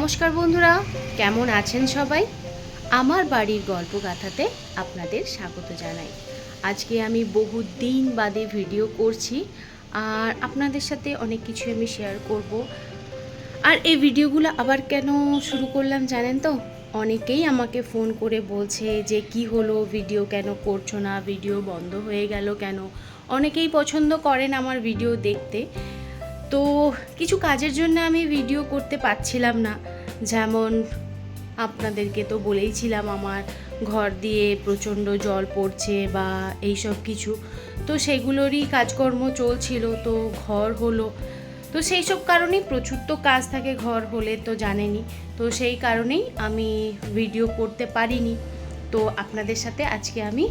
নমস্কার বন্ধুরা, কেমন আছেন সবাই? আমার বাড়ির গল্পগাথাতে আপনাদের স্বাগত জানাই। আজকে আমি বহুদিন বাদে ভিডিও করছি আর আপনাদের সাথে অনেক কিছু আমি শেয়ার করব। আর এই ভিডিওগুলো আবার কেন শুরু করলাম জানেন তো? অনেকেই আমাকে ফোন করে বলছে যে কি হলো, ভিডিও কেন করছো না, ভিডিও বন্ধ হয়ে গেল কেন। অনেকেই পছন্দ করেন আমার ভিডিও দেখতে, তো কিছু কাজের জন্য আমি ভিডিও করতে পারছিলাম না। যেমন আপনাদেরকে তো বলেইছিলাম আমার ঘর দিয়ে প্রচণ্ড জল পড়ছে বা এইসব কিছু, তো সেগুলোরই কাজকর্ম চলছিল। তো ঘর হলো, তো সেই সব কারণেই প্রচুর তো কাজ থাকে ঘর হলে, তো জানেনই। তো সেই কারণেই আমি ভিডিও করতে পারিনি। তো আপনাদের সাথে আজকে আমি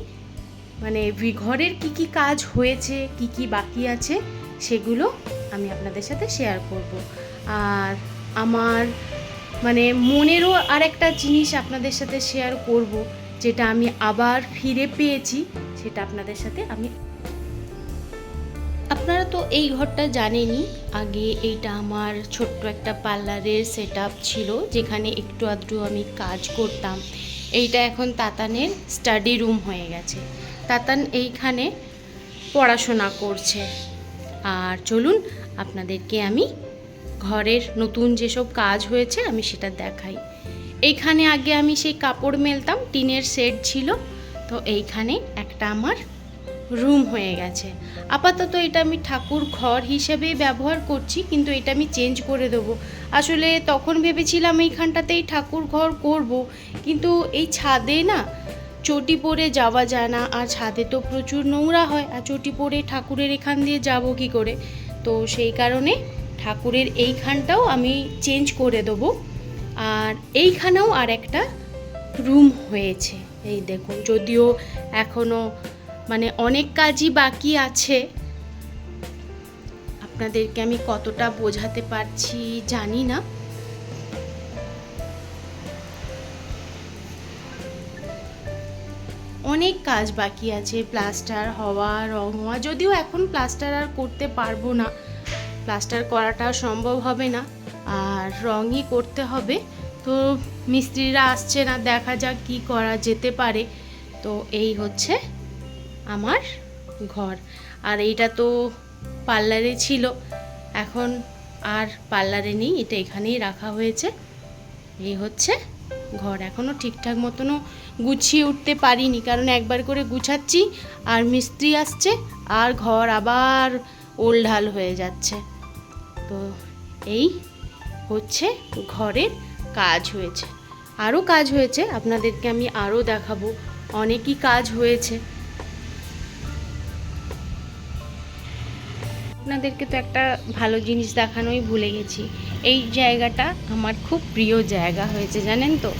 ঘরের কি কাজ হয়েছে, কি বাকি আছে, সেগুলো আমি আপনাদের সাথে শেয়ার করব। আর আমার মনেরও আরেকটা জিনিস আপনাদের সাথে শেয়ার করব, যেটা আমি আবার ফিরে পেয়েছি, সেটা আপনাদের সাথে আপনারা তো এই ঘরটা জানেনই। আগে এইটা আমার ছোট্ট একটা পার্লারের সেটআপ ছিল, যেখানে একটু আধটু আমি কাজ করতাম। এইটা এখন তাতানের স্টাডি রুম হয়ে গেছে। তাতান এইখানে পড়াশোনা করছে। আর চলুন আপনাদেরকে আমি ঘরের নতুন যেসব কাজ হয়েছে আমি সেটা দেখাই। এইখানে আগে আমি সেই কাপড় মেলতাম, টিনের সেট ছিল, তো এইখানে একটা আমার রুম হয়ে গেছে। আপাতত এটা আমি ঠাকুর ঘর হিসেবেই ব্যবহার করছি, কিন্তু এটা আমি চেঞ্জ করে দেবো। আসলে তখন ভেবেছিলাম এইখানটাতেই ঠাকুর ঘর করব, কিন্তু এই ছাদে না চটি পরে যাওয়া যায় না, আর ছাদে তো প্রচুর নোংরা হয়, আর চটি পরে ঠাকুরের এখান দিয়ে যাব কি করে। তো সেই কারণে ঠাকুরের এইখানটাও আমি চেঞ্জ করে দেবো। আর এইখানেও আর একটা রুম হয়েছে, এই দেখুন। যদিও এখনও অনেক কাজই বাকি আছে, আপনাদেরকে আমি কতটা বোঝাতে পারছি জানি না। অনেক কাজ বাকি আছে, প্লাস্টার হওয়া, রং হওয়া। যদিও এখন প্লাস্টার আর করতে পারবো না, প্লাস্টার করাটা সম্ভব হবে না, আর রঙই করতে হবে। তো মিস্ত্রিরা আসছে না, দেখা যাক কি করা যেতে পারে। তো এই হচ্ছে আমার ঘর। আর এইটা তো পার্লারে ছিল, এখন আর পার্লারে নেই, এটা এখানেই রাখা হয়েছে। এই হচ্ছে ঘর। এখনও ঠিকঠাক মতনও গুছিয়ে উঠতে পারিনি, কারণ একবার করে গুছাচ্ছি আর মিস্ত্রি আসছে আর ঘর আবার ওলঢাল হয়ে যাচ্ছে। তো এই হচ্ছে ঘরের কাজ হয়েছে। আরও কাজ হয়েছে, আপনাদেরকে আমি আরও দেখাবো। অনেকই কাজ হয়েছে। আপনাদেরকে তো একটা ভালো জিনিস দেখানোই ভুলে গেছি। এই জায়গাটা আমার খুব প্রিয় জায়গা হয়েছে, জানেন তো।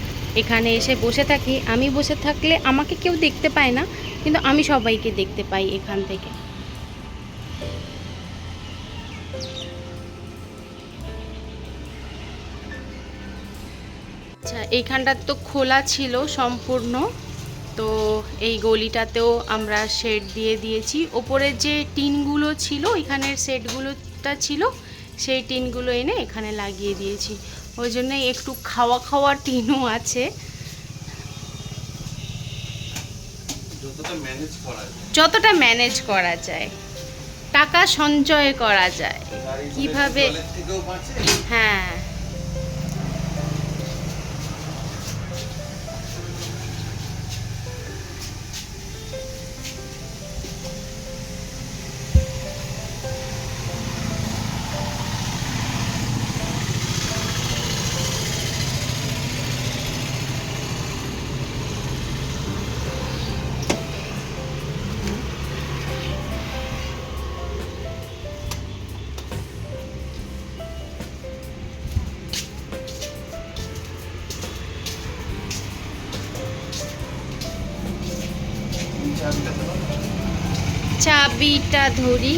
এখানে এসে বসে থাকি, আমি বসে থাকলে আমাকে কেউ দেখতে পায় না, কিন্তু আমি সবাইকে দেখতে পাই এখান থেকে। আচ্ছা, এইখানটা তো খোলা ছিল সম্পূর্ণ, তো এই গলিটাতেও আমরা শেড দিয়ে দিয়েছি। ওপরের যে টিনগুলো ছিল, এখানের শেডগুলোটা ছিল, সেই টিনগুলো এনে এখানে লাগিয়ে দিয়েছি। ওই জন্য একটু খাওয়া টিনও আছে। যতটা ম্যানেজ করা যায়, টাকা সঞ্চয় করা যায় কিভাবে। হ্যাঁ, চাবিটা ধরি।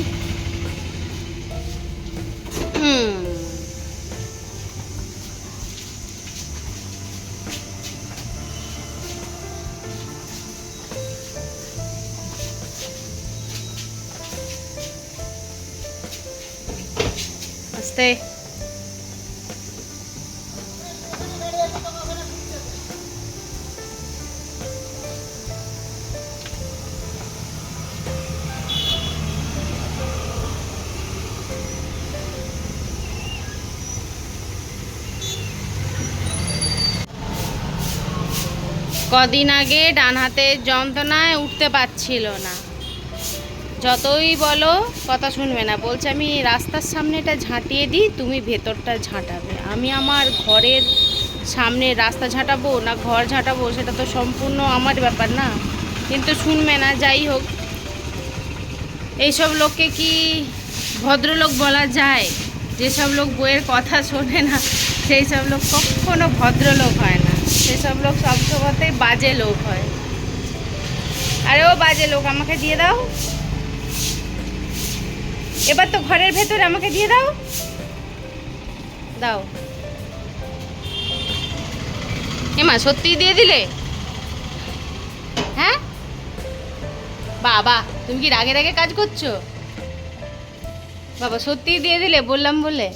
আস্তে। কদিন আগে ডান হাতের যন্ত্রণায় উঠতে পারছিল না, যতই বলো কথা শুনবে না। বলছে আমি রাস্তার সামনেটা ঝাঁটিয়ে দিই, তুমি ভেতরটা ঝাঁটাবে। আমি আমার ঘরের সামনে রাস্তা ঝাঁটাবো না ঘর ঝাঁটাবো, সেটা তো সম্পূর্ণ আমার ব্যাপার না, কিন্তু শুনবে না। যাই হোক, এইসব লোককে কি ভদ্রলোক বলা যায়? যেসব লোক বইয়ের কথা শোনে না, সেই সব লোক কখনো ভদ্রলোক হয় না। সেসব লোক সবসময়তেই বাজে লোক হয়। আরে ও বাজে লোক, আমাকে দিয়ে দাও এবার তো ঘরের ভেতরে, আমাকে দিয়ে দাও। দাও এমা, সত্যি দিয়ে দিলে? হ্যাঁ বাবা, তুমি কি রাগে রাগে কাজ করছো? বাবা সত্যি দিয়ে দিলে বললাম বলে।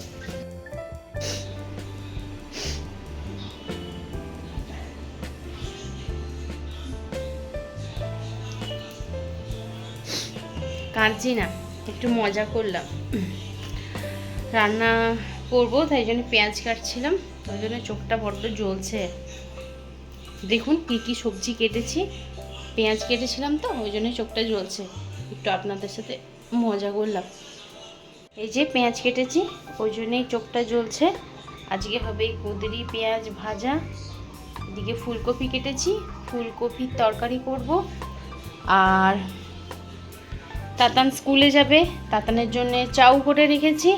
কাঁদছি না, একটু মজা করলাম। রান্না করবো তাই জন্য পেঁয়াজ কাটছিলাম, ওই জন্য চোখটা বড্ড জ্বলছে। দেখুন কি কি সবজি কেটেছি, পেঁয়াজ কেটেছিলাম তো ওই জন্য চোখটা জ্বলছে। একটু আপনাদের সাথে মজা করলাম। এই যে পেঁয়াজ কেটেছি, ওই জন্যই চোখটা জ্বলছে। আজকে হবে কুঁদরি পেঁয়াজ ভাজা। এদিকে ফুলকপি কেটেছি, ফুলকপির তরকারি করব। আর তাতান স্কুলে যাবে, তাতানের জন্য চাউ করে রেখেছি।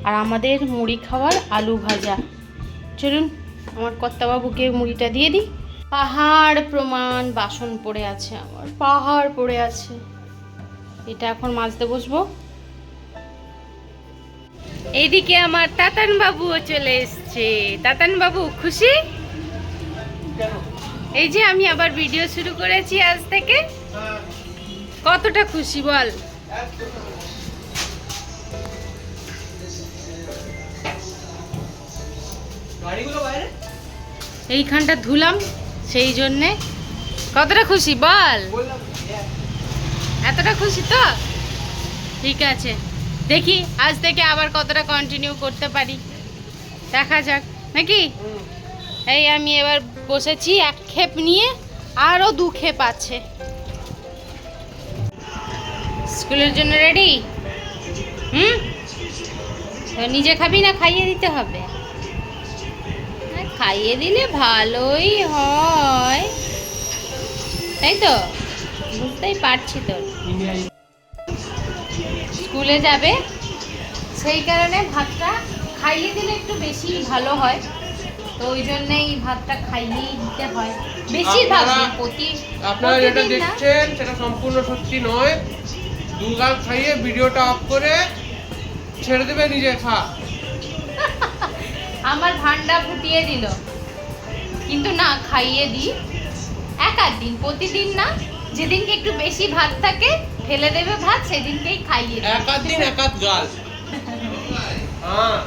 আর আমাদের মুড়ি খাওয়ার আলু ভাজা। চলুন আমার কর্তাবাবুকে মুড়িটা দিয়ে দিই। পাহাড় প্রমাণ বাসন পড়ে আছে, আমার পাহাড় পড়ে আছে। এটা এখন মাজতে বসবো। এইদিকে আমার তাতান বাবুও চলে এসছে। তাতান বাবু খুশি? এই যে আমি আবার ভিডিও শুরু করেছি আজ থেকে, কতটা খুশি বল? এইখানটা ধুলাম সেই জন্যে। কতটা খুশি বল? এতটা খুশি তো? ঠিক আছে, দেখি আজ থেকে আবার কতটা কন্টিনিউ করতে পারি, দেখা যাক নাকি। এই আমি এবার বসেছি এক খেপ নিয়ে, আরও 2 খেপ আছে। স্কুলের জন্য রেডি? তো নিজে খাবি না খাইয়ে দিতে হবে? খাইয়ে দিলে ভালোই হয়, তাই তো? বুঝতেই পারছি তো স্কুলে যাবে, সেই কারণে ভাতটা খাইয়ে দিলে একটু বেশি ভালো হয়। তো ওই জন্যই ভাতটা খাইয়েই দিতে হয় বেশিরভাগ। আপনারা যেটা দেখছেন সেটা সম্পূর্ণ সত্যি নয়। দুগাল খাইয়ে ভিডিওটা অফ করে ছেড়ে দেবে, নিজে খা। আমার ভান্ডা ফুটিয়ে দিল, কিন্তু না, খাইয়ে দিই এক আধ দিন, প্রতিদিন না। যেদিনকে একটু বেশি ভাত থাকে ফেলে দেবে ভাত, সেদিনকেই খাইয়ে দিই। এক আধ দিন এক আধ গাল। হ্যাঁ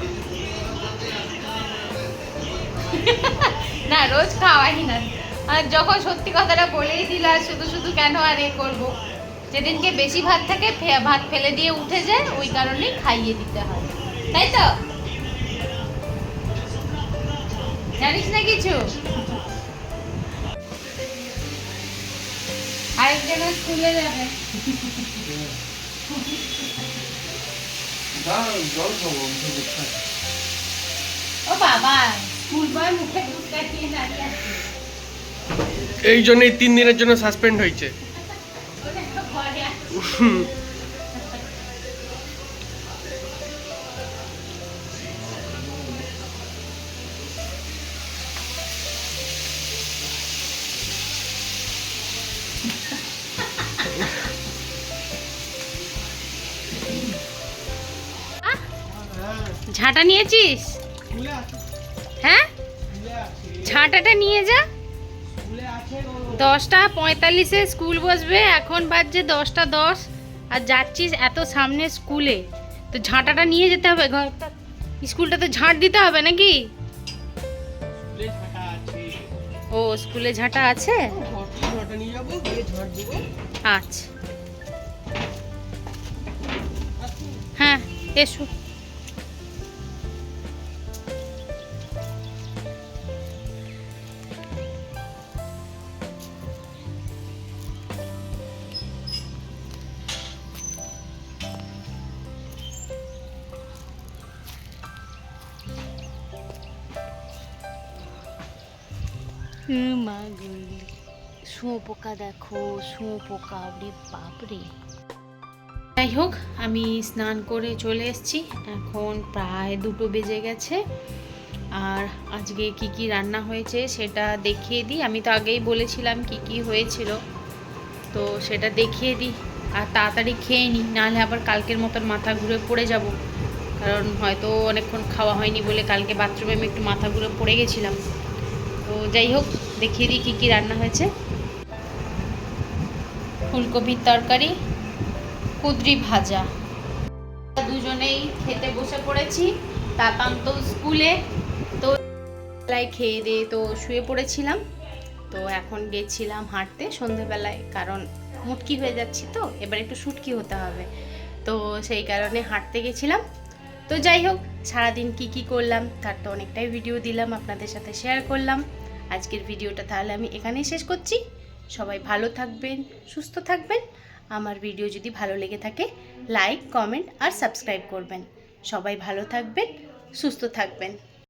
না, রোজ খাওয়াই না। আর যখন সত্যি কথাটা বলেই দিল, আর শুধু শুধু কেন আর এ করবো। যেদিনকে বেশি ভাত থাকে ভাত ফেলে দিয়ে উঠে যায়, ওই কারণেই খাইয়ে দিতে হয়, তাই তো? জানিস না কিছু? আরেকজন স্কুলে যাবে। ও বাবা, স্কুল বয় মুখে দুধ কাটিয়ে দাঁড়িয়ে আছে। এই জন্যই 3 দিনের জন্য সাসপেন্ড হয়েছে। ঝাঁটা নিয়েছিস? হ্যাঁ, ঝাঁটাটা নিয়ে যা। 10:45 স্কুল বসবে, এখন বাজছে 10:10। আর যাচ্ছিস এত সামনে স্কুলে, তো ঝাঁটাটা নিয়ে যেতে হবে। ঘরটা স্কুলটা তো ঝাঁট দিতে হবে নাকি? ও স্কুলে ঝাঁটা আছে? আচ্ছা হ্যাঁ, এসো। শুঁয়োপোকা দেখো, শুঁয়োপোকা, ওরে বাপরে। যাই হোক, আমি স্নান করে চলে এসেছি, এখন প্রায় 2টো বেজে গেছে। আর আজকে কি কি রান্না হয়েছে সেটা দেখিয়ে দিই। আমি তো আগেই বলেছিলাম কি কি হয়েছিল, তো সেটা দেখিয়ে দিই। আর তাড়াতাড়ি খেয়ে নিই, নাহলে আবার কালকের মতন মাথা ঘুরে পড়ে যাব, কারণ হয়তো অনেকক্ষণ খাওয়া হয়নি বলে কালকে বাথরুমে আমি একটু মাথা ঘুরে পড়ে গেছিলাম। তো যাই হোক, দেখিয়ে দিই কী কী রান্না হয়েছে। ফুলকপির তরকারি, কুঁদরি ভাজা। দুজনেই খেতে বসে পড়েছি। তাতাম তো স্কুলে, তো বেলায় খেয়ে দিয়ে তো শুয়ে পড়েছিলাম। তো এখন গেছিলাম হাঁটতে সন্ধেবেলায়, কারণ মুটকি হয়ে যাচ্ছি, তো এবার একটু শুটকি হতে হবে, তো সেই কারণে হাঁটতে গেছিলাম। তো যাই হোক, সারাদিন কি কি করলাম তার তো অনেকটাই ভিডিও দিলাম, আপনাদের সাথে শেয়ার করলাম। আজকের ভিডিওটা তাহলে আমি এখানেই শেষ করছি। সবাই ভালো থাকবেন, সুস্থ থাকবেন। আমার ভিডিও যদি ভালো লেগে থাকে লাইক, কমেন্ট আর সাবস্ক্রাইব করবেন। সবাই ভালো থাকবেন, সুস্থ থাকবেন।